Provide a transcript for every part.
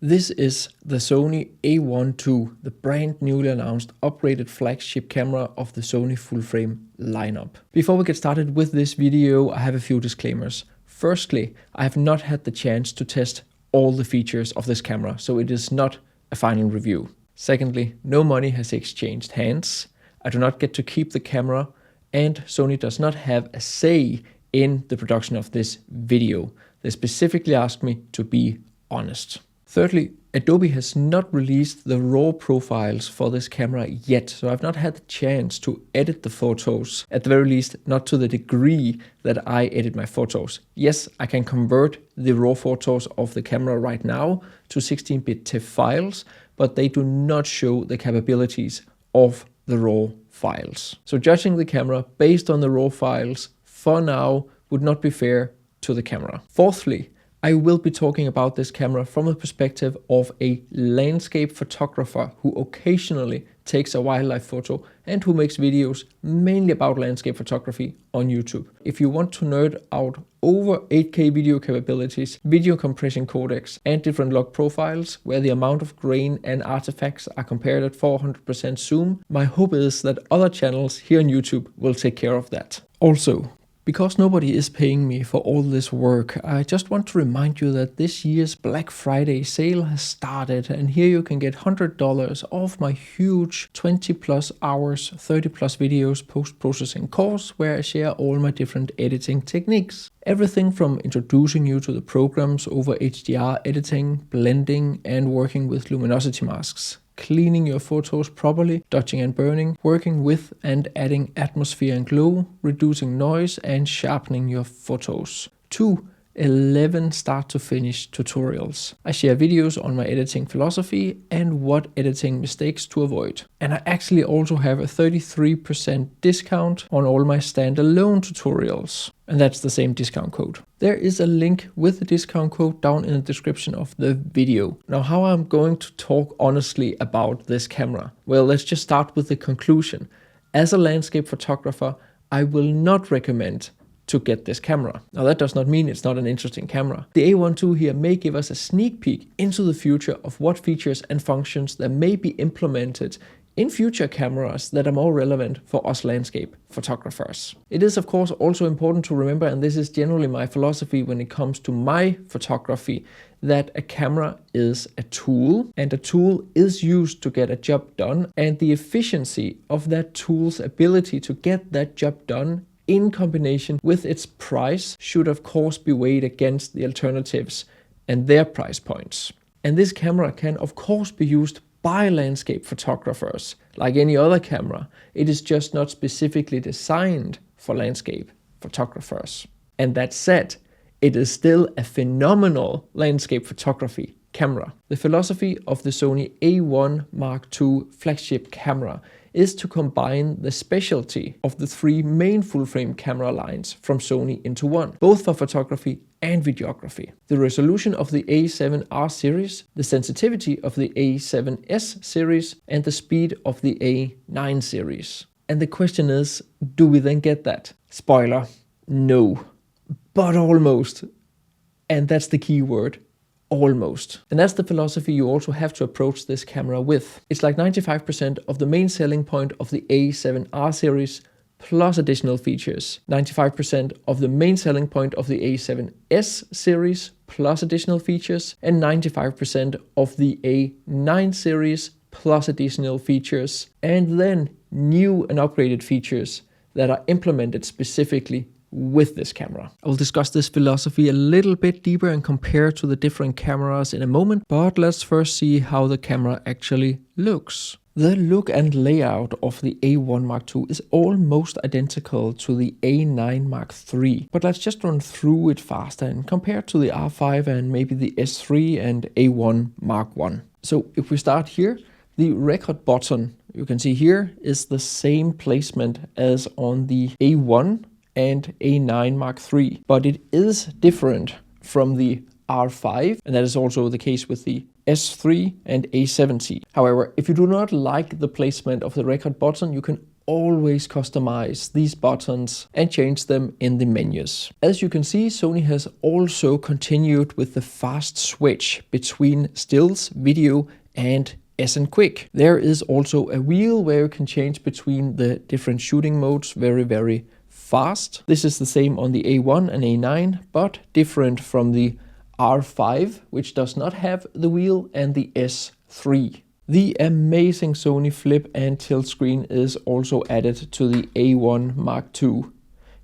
This is the Sony a7R5 II, the brand newly announced upgraded flagship camera of the Sony full-frame lineup. Before we get started with this video, I have a few disclaimers. Firstly, I have not had the chance to test all the features of this camera, so it is not a final review. Secondly, no money has exchanged hands. I do not get to keep the camera, and Sony does not have a say in the production of this video. They specifically asked me to be honest. Thirdly, Adobe has not released the RAW profiles for this camera yet, so I've not had the chance to edit the photos, at the very least not to the degree that I edit my photos. Yes, I can convert the RAW photos of the camera right now to 16-bit TIFF files, but they do not show the capabilities of the RAW files. So judging the camera based on the RAW files for now would not be fair to the camera. Fourthly, I will be talking about this camera from the perspective of a landscape photographer who occasionally takes a wildlife photo and who makes videos mainly about landscape photography on YouTube. If you want to nerd out over 8K video capabilities, video compression codecs, and different log profiles where the amount of grain and artifacts are compared at 400% zoom, my hope is that other channels here on YouTube will take care of that. Also, because nobody is paying me for all this work, I just want to remind you that this year's Black Friday sale has started, and here you can get $100 off my huge 20+ hours, 30+ videos post-processing course where I share all my different editing techniques. Everything from introducing you to the programs over HDR editing, blending, and working with luminosity masks, cleaning your photos properly, dodging and burning, working with and adding atmosphere and glow, reducing noise, and sharpening your photos, to 11 start to finish tutorials. I share videos on my editing philosophy and what editing mistakes to avoid. And I actually also have a 33% discount on all my standalone tutorials. And that's the same discount code. There is a link with the discount code down in the description of the video. Now, how I'm going to talk honestly about this camera? Well, let's just start with the conclusion. As a landscape photographer, I will not recommend to get this camera. Now, that does not mean it's not an interesting camera. The a7R5 II here may give us a sneak peek into the future of what features and functions that may be implemented in future cameras that are more relevant for us landscape photographers. It is of course also important to remember, and this is generally my philosophy when it comes to my photography, that a camera is a tool, and a tool is used to get a job done, and the efficiency of that tool's ability to get that job done in combination with its price should of course be weighed against the alternatives and their price points. And this camera can of course be used by landscape photographers like any other camera. It is just not specifically designed for landscape photographers. And that said, it is still a phenomenal landscape photography camera. The philosophy of the Sony a7R5 II flagship camera is to combine the specialty of the three main full-frame camera lines from Sony into one, both for photography and videography. The resolution of the a7R series, the sensitivity of the a7S series, and the speed of the a9 series. And the question is, do we then get that? Spoiler, no, but almost. And that's the key word. Almost. And that's the philosophy you also have to approach this camera with. It's like 95% of the main selling point of the a7R series plus additional features. 95% of the main selling point of the a7S series plus additional features. And 95% of the a9 series plus additional features. And then new and upgraded features that are implemented specifically with this camera. I will discuss this philosophy a little bit deeper and compare to the different cameras in a moment, but let's first see how the camera actually looks. The look and layout of the a7R5 II is almost identical to the a9 Mark III, but let's just run through it faster and compare to the R5 and maybe the S3 and a1 Mark I. So if we start here, the record button you can see here is the same placement as on the a1 and a9 Mark III, but it is different from the R5, and that is also the case with the S3 and A7C. However, if you do not like the placement of the record button, you can always customize these buttons and change them in the menus. As you can see, Sony has also continued with the fast switch between stills, video and S and Quick. There is also a wheel where you can change between the different shooting modes very fast. This is the same on the A1 and A9, but different from the R5, which does not have the wheel, and the S3. The amazing Sony flip and tilt screen is also added to the A1 Mark II.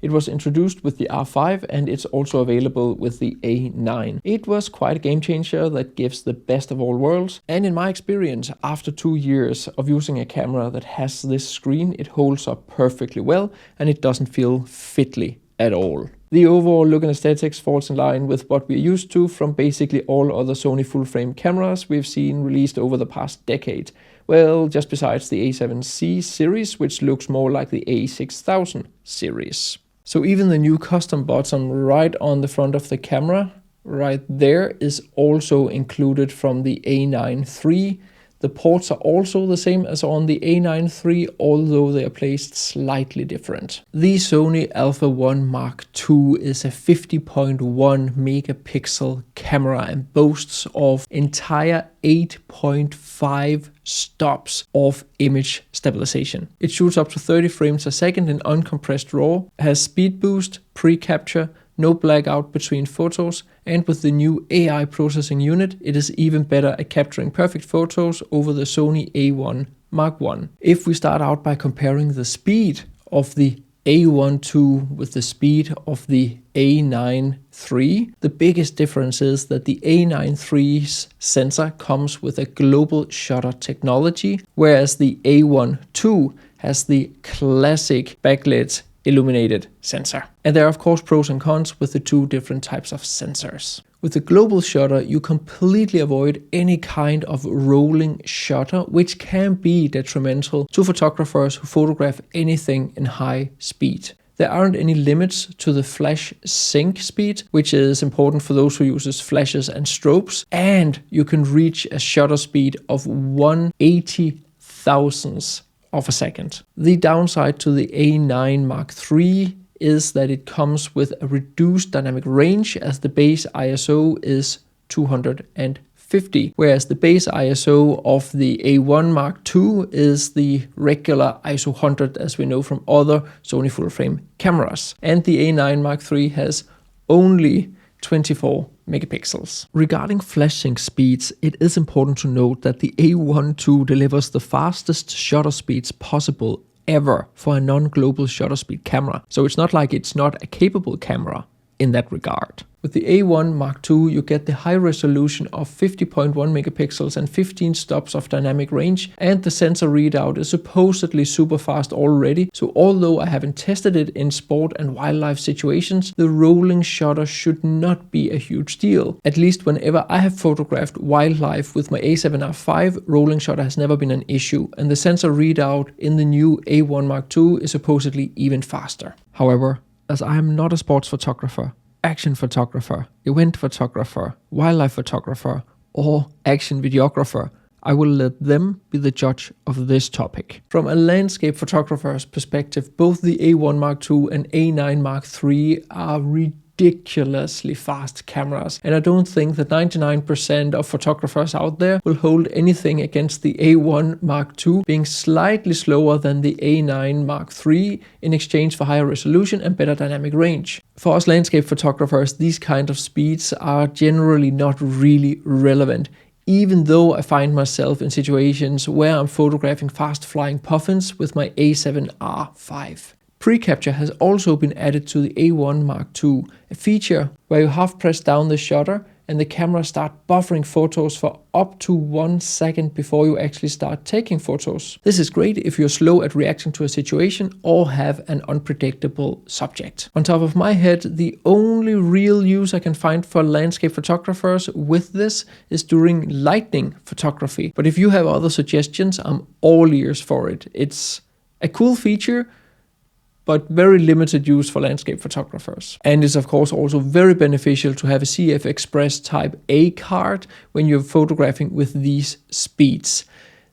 It was introduced with the R5 and it's also available with the A9. It was quite a game changer that gives the best of all worlds, and in my experience, after 2 years of using a camera that has this screen, it holds up perfectly well and it doesn't feel fiddly at all. The overall look and aesthetics falls in line with what we're used to from basically all other Sony full-frame cameras we've seen released over the past decade. Well, just besides the A7C series, which looks more like the A6000 series. So even the new custom button right on the front of the camera, right there, is also included from the A9 III. The ports are also the same as on the A9 III, although they are placed slightly different. The Sony Alpha 1 Mark II is a 50.1 megapixel camera and boasts of entire 8.5 stops of image stabilisation. It shoots up to 30 frames a second in uncompressed RAW, has speed boost, Precapture, no blackout between photos, and with the new AI processing unit, it is even better at capturing perfect photos over the Sony A1 Mark I. If we start out by comparing the speed of the A1 II with the speed of the A9 III, the biggest difference is that the A9 III's sensor comes with a global shutter technology, whereas the A1 II has the classic backlit illuminated sensor. And there are of course pros and cons with the two different types of sensors. With the global shutter, you completely avoid any kind of rolling shutter, which can be detrimental to photographers who photograph anything in high speed. There aren't any limits to the flash sync speed, which is important for those who uses flashes and strobes, and you can reach a shutter speed of 1/80,000th of a second. The downside to the A9 Mark III is that it comes with a reduced dynamic range, as the base ISO is 250, whereas the base ISO of the A1 Mark II is the regular ISO 100 as we know from other Sony full-frame cameras. And the A9 Mark III has only 24 megapixels. Regarding flash sync speeds, it is important to note that the A1 II delivers the fastest shutter speeds possible ever for a non-global shutter speed camera. So it's not like it's not a capable camera in that regard. With the A1 Mark II, you get the high resolution of 50.1 megapixels and 15 stops of dynamic range, and the sensor readout is supposedly super fast already. So although I haven't tested it in sport and wildlife situations, the rolling shutter should not be a huge deal. At least whenever I have photographed wildlife with my a7R5, rolling shutter has never been an issue, and the sensor readout in the new A1 Mark II is supposedly even faster. However, as I am not a sports photographer, action photographer, event photographer, wildlife photographer, or action videographer, I will let them be the judge of this topic. From a landscape photographer's perspective, both the A1 Mark II and A9 Mark III are ridiculously fast cameras, and I don't think that 99% of photographers out there will hold anything against the A1 Mark II being slightly slower than the A9 Mark III in exchange for higher resolution and better dynamic range. For us landscape photographers, these kind of speeds are generally not really relevant, even though I find myself in situations where I'm photographing fast flying puffins with my a7R5. Precapture has also been added to the A1 Mark II, a feature where you half press down the shutter and the camera starts buffering photos for up to 1 second before you actually start taking photos. This is great if you're slow at reacting to a situation or have an unpredictable subject. On top of my head, the only real use I can find for landscape photographers with this is during lightning photography. But if you have other suggestions, I'm all ears for it. It's a cool feature, but very limited use for landscape photographers. And it's of course also very beneficial to have a CFExpress Type A card when you're photographing with these speeds.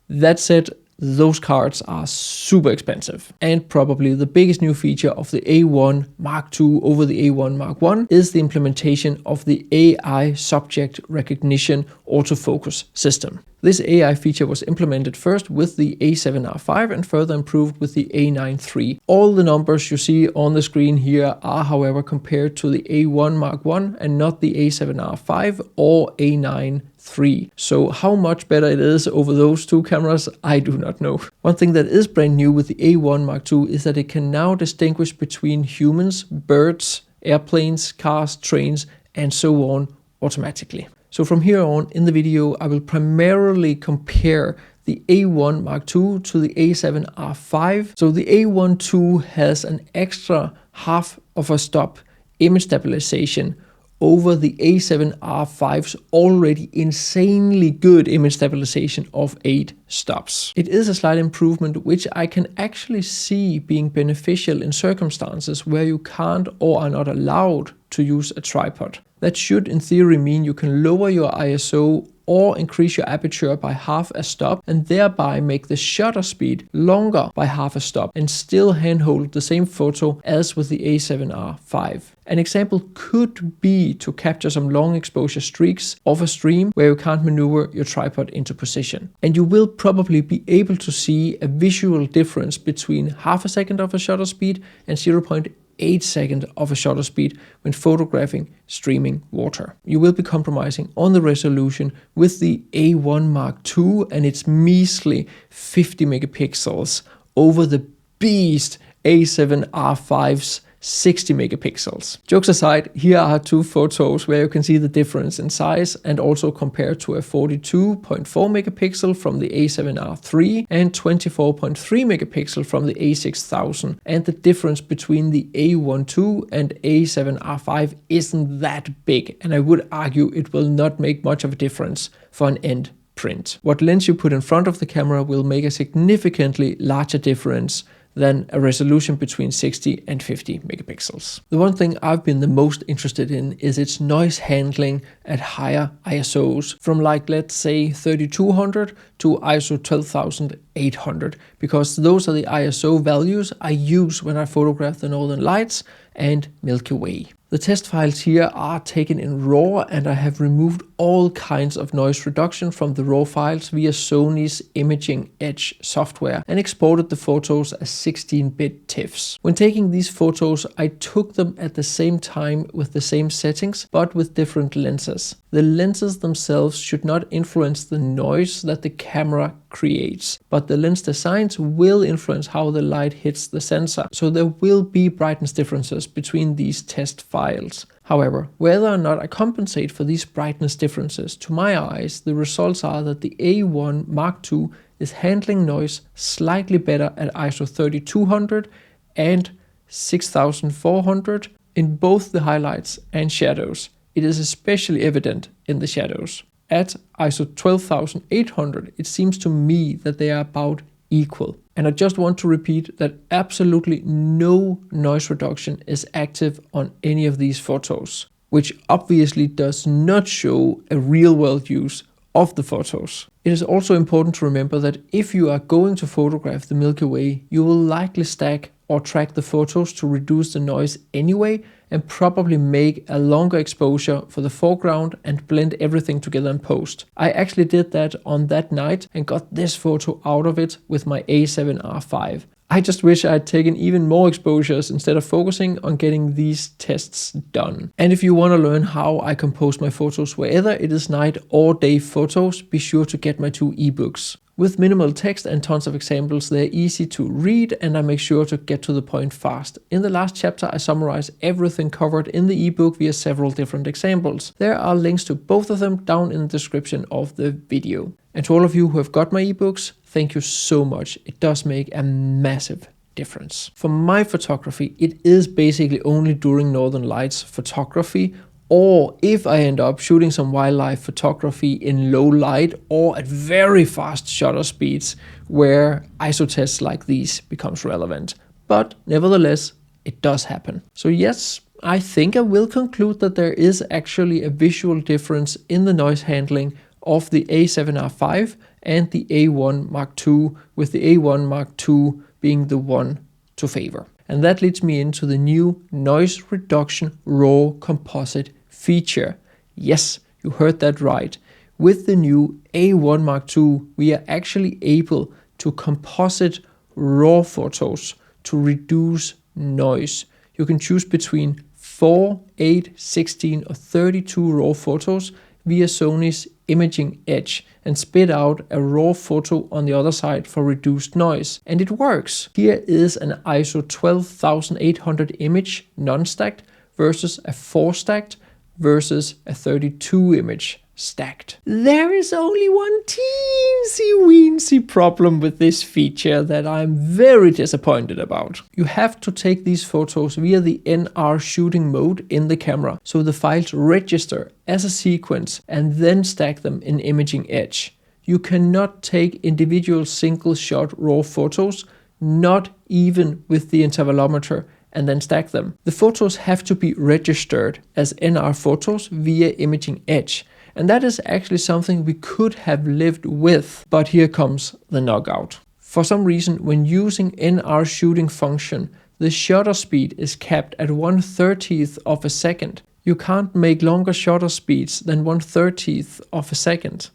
That said, those cards are super expensive. And probably the biggest new feature of the A1 Mark II over the A1 Mark I is the implementation of the AI subject recognition autofocus system. This AI feature was implemented first with the a7R5 and further improved with the A9 III. All the numbers you see on the screen here are, however, compared to the A1 Mark I and not the a7R5 or A9 III. So how much better it is over those two cameras, I do not know. One thing that is brand new with the A1 Mark II is that it can now distinguish between humans, birds, airplanes, cars, trains, and so on automatically. So from here on in the video, I will primarily compare the A1 Mark II to the A7R5. So the A1 II has an extra half of a stop image stabilization over the A7R5's already insanely good image stabilization of 8 stops. It is a slight improvement which I can actually see being beneficial in circumstances where you can't or are not allowed to use a tripod. That should in theory mean you can lower your ISO or increase your aperture by half a stop and thereby make the shutter speed longer by half a stop and still handhold the same photo as with the A7R5. An example could be to capture some long exposure streaks of a stream where you can't maneuver your tripod into position. And you will probably be able to see a visual difference between half a second of a shutter speed and 0.8 seconds of a shutter speed when photographing streaming water. You will be compromising on the resolution with the A1 Mark II and its measly 50 megapixels over the beast A7R5's 60 megapixels. Jokes aside, here are two photos where you can see the difference in size and also compare to a 42.4 megapixel from the a7R3 and 24.3 megapixel from the a6000. And the difference between the A1 II and A7R5 isn't that big, and I would argue it will not make much of a difference for an end print. What lens you put in front of the camera will make a significantly larger difference than a resolution between 60 and 50 megapixels. The one thing I've been the most interested in is its noise handling at higher ISOs from let's say 3200 to ISO 12800, because those are the ISO values I use when I photograph the Northern Lights and Milky Way. The test files here are taken in RAW and I have removed all kinds of noise reduction from the RAW files via Sony's Imaging Edge software and exported the photos as 16-bit TIFFs. When taking these photos, I took them at the same time with the same settings but with different lenses. The lenses themselves should not influence the noise that the camera creates, but the lens designs will influence how the light hits the sensor, so there will be brightness differences between these test files. However, whether or not I compensate for these brightness differences, to my eyes, the results are that the A1 Mark II is handling noise slightly better at ISO 3200 and 6400 in both the highlights and shadows. It is especially evident in the shadows. At ISO 12800, it seems to me that they are about equal. And I just want to repeat that absolutely no noise reduction is active on any of these photos, which obviously does not show a real-world use of the photos. It is also important to remember that if you are going to photograph the Milky Way, you will likely stack or track the photos to reduce the noise anyway, and probably make a longer exposure for the foreground and blend everything together in post. I actually did that on that night and got this photo out of it with my a7R5. I just wish I had taken even more exposures instead of focusing on getting these tests done. And if you want to learn how I compose my photos, whether it is night or day photos, be sure to get my 2 ebooks. With minimal text and tons of examples, they're easy to read and I make sure to get to the point fast. In the last chapter, I summarize everything covered in the ebook via several different examples. There are links to both of them down in the description of the video. And to all of you who have got my ebooks, thank you so much. It does make a massive difference. For my photography, it is basically only during Northern Lights photography, or if I end up shooting some wildlife photography in low light or at very fast shutter speeds, where ISO tests like these becomes relevant. But nevertheless, it does happen. So yes, I think I will conclude that there is actually a visual difference in the noise handling of the a7R5 and the A1 Mark II, with the A1 Mark II being the one to favor. And that leads me into the new noise reduction raw composite feature. Yes, you heard that right. With the new A1 Mark II, we are actually able to composite raw photos to reduce noise. You can choose between 4, 8, 16 or 32 raw photos via Sony's imaging edge and spit out a raw photo on the other side for reduced noise. And it works. Here is an ISO 12800 image non-stacked versus a 4-stacked versus a 32 image stacked. There is only one teensy-weensy problem with this feature that I'm very disappointed about. You have to take these photos via the NR shooting mode in the camera, so the files register as a sequence and then stack them in imaging edge. You cannot take individual single shot raw photos, not even with the intervalometer, and then stack them. The photos have to be registered as NR photos via imaging edge. And that is actually something we could have lived with, but here comes the knockout. For some reason, when using NR shooting function, the shutter speed is capped at 1/30th of a second. You can't make longer shutter speeds than 1/30th of a second.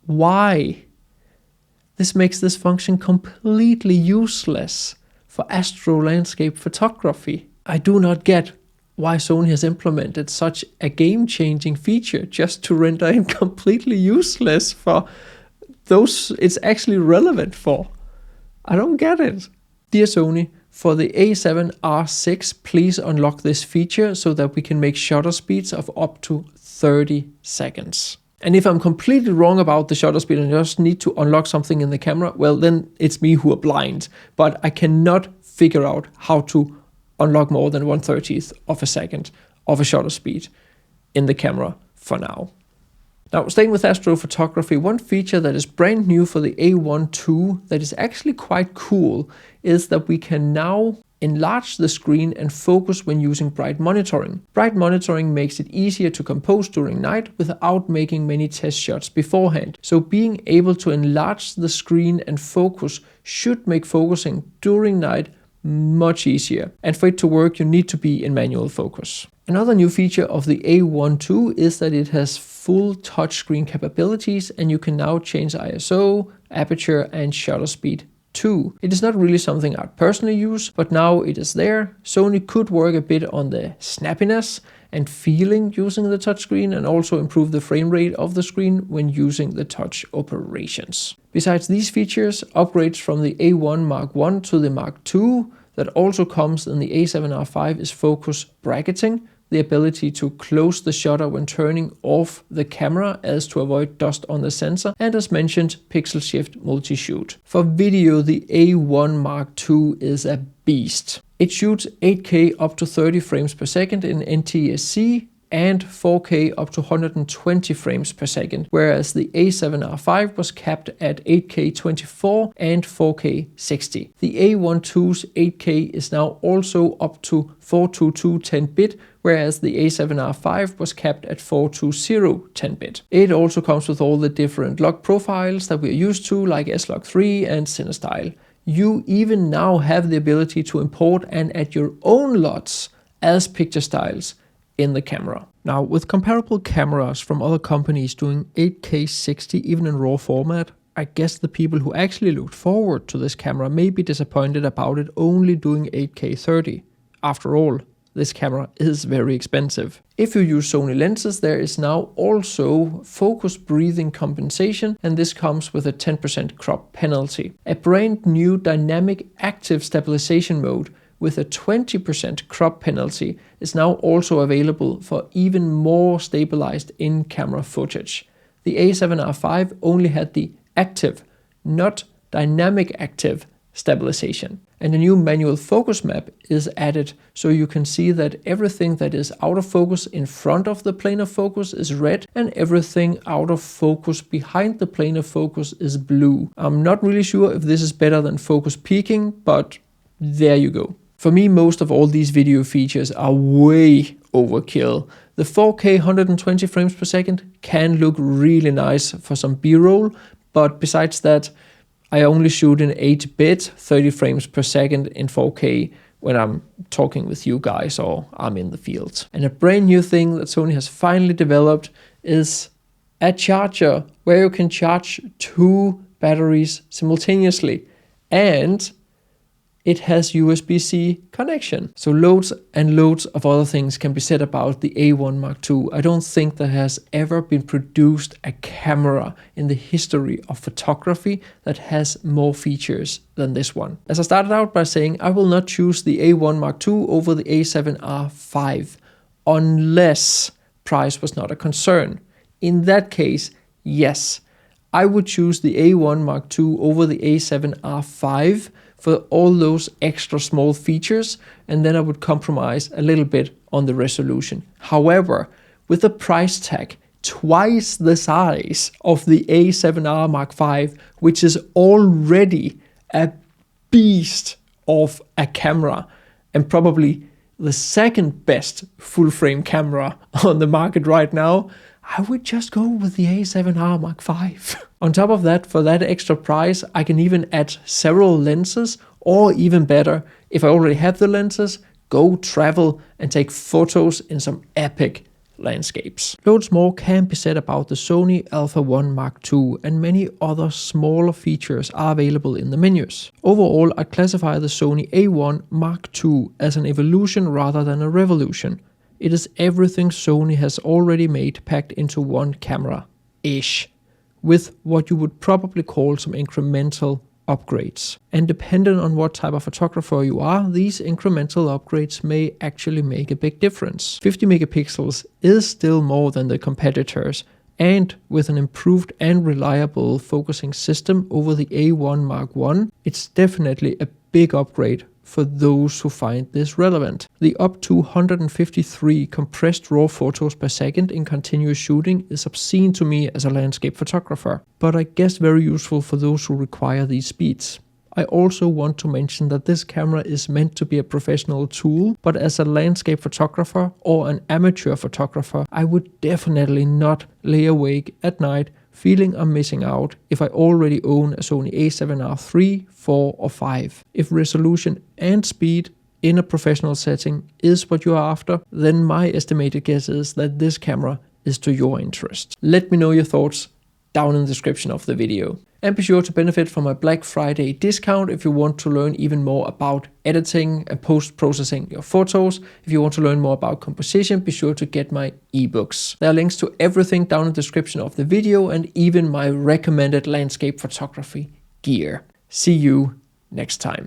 Why? This makes this function completely useless for astro landscape photography. I do not get why Sony has implemented such a game-changing feature just to render it completely useless for those it's actually relevant for. I don't get it. Dear Sony, for the a7R6, please unlock this feature so that we can make shutter speeds of up to 30 seconds. And if I'm completely wrong about the shutter speed and just need to unlock something in the camera, well, then it's me who are blind. But I cannot figure out how to unlock more than 1/30th of a second of a shutter speed in the camera for now. Now, staying with astrophotography, one feature that is brand new for the A1 II that is actually quite cool is that we can now enlarge the screen and focus when using bright monitoring. Bright monitoring makes it easier to compose during night without making many test shots beforehand. So being able to enlarge the screen and focus should make focusing during night much easier. And for it to work, you need to be in manual focus. Another new feature of the A1 II is that it has full touchscreen capabilities and you can now change ISO, aperture and shutter speed too. It is not really something I personally use, but now it is there. Sony could work a bit on the snappiness and feeling using the touchscreen and also improve the frame rate of the screen when using the touch operations. Besides these features, upgrades from the A1 Mark I to the Mark II that also comes in the a7R5 is focus bracketing, the ability to close the shutter when turning off the camera as to avoid dust on the sensor, and as mentioned, pixel shift multi-shoot. For video, the A1 Mark II is a beast. It shoots 8K up to 30 frames per second in NTSC and 4K up to 120 frames per second, whereas the a7R5 was capped at 8K 24 and 4K 60. The A1 II's 8K is now also up to 422 10-bit, whereas the a7R5 was capped at 420 10-bit. It also comes with all the different log profiles that we are used to, like S-Log3 and CineStyle. You even now have the ability to import and add your own LUTs as picture styles in the camera. Now, with comparable cameras from other companies doing 8K 60 even in RAW format, I guess the people who actually looked forward to this camera may be disappointed about it only doing 8K 30. After all, this camera is very expensive. If you use Sony lenses, there is now also focus breathing compensation, and this comes with a 10% crop penalty. A brand new dynamic active stabilisation mode with a 20% crop penalty is now also available for even more stabilized in-camera footage. The a7R5 only had the active, not dynamic active stabilization. And a new manual focus map is added, so you can see that everything that is out of focus in front of the plane of focus is red and everything out of focus behind the plane of focus is blue. I'm not really sure if this is better than focus peaking, but there you go. For me, most of all these video features are way overkill. The 4K 120 frames per second can look really nice for some B-roll, but besides that, I only shoot in 8-bit 30 frames per second in 4K when I'm talking with you guys or I'm in the field. And a brand new thing that Sony has finally developed is a charger where you can charge 2 batteries simultaneously, and it has USB-C connection. So loads and loads of other things can be said about the A1 Mark II. I don't think there has ever been produced a camera in the history of photography that has more features than this one. As I started out by saying, I will not choose the A1 Mark II over the a7R5 unless price was not a concern. In that case, yes, I would choose the A1 Mark II over the a7R5 for all those extra small features, and then I would compromise a little bit on the resolution. However, with a price tag twice the size of the a7R Mark V, which is already a beast of a camera and probably the second best full frame camera on the market right now, I would just go with the a7R Mark V. On top of that, for that extra price, I can even add several lenses, or even better, if I already have the lenses, go travel and take photos in some epic landscapes. Loads more can be said about the Sony Alpha 1 Mark II, and many other smaller features are available in the menus. Overall, I classify the Sony A1 Mark II as an evolution rather than a revolution. It is everything Sony has already made packed into one camera-ish, with what you would probably call some incremental upgrades. And depending on what type of photographer you are, these incremental upgrades may actually make a big difference. 50 megapixels is still more than the competitors, and with an improved and reliable focusing system over the A1 Mark I, it's definitely a big upgrade for those who find this relevant. The up to 153 compressed raw photos per second in continuous shooting is obscene to me as a landscape photographer, but I guess very useful for those who require these speeds. I also want to mention that this camera is meant to be a professional tool, but as a landscape photographer or an amateur photographer, I would definitely not lay awake at night feeling I'm missing out if I already own a Sony a7R 3, 4 or 5. If resolution and speed in a professional setting is what you are after, then my estimated guess is that this camera is to your interest. Let me know your thoughts down in the description of the video. And be sure to benefit from my Black Friday discount if you want to learn even more about editing and post-processing your photos. If you want to learn more about composition, be sure to get my eBOOKs. There are links to everything down in the description of the video and even my recommended landscape photography gear. See you next time.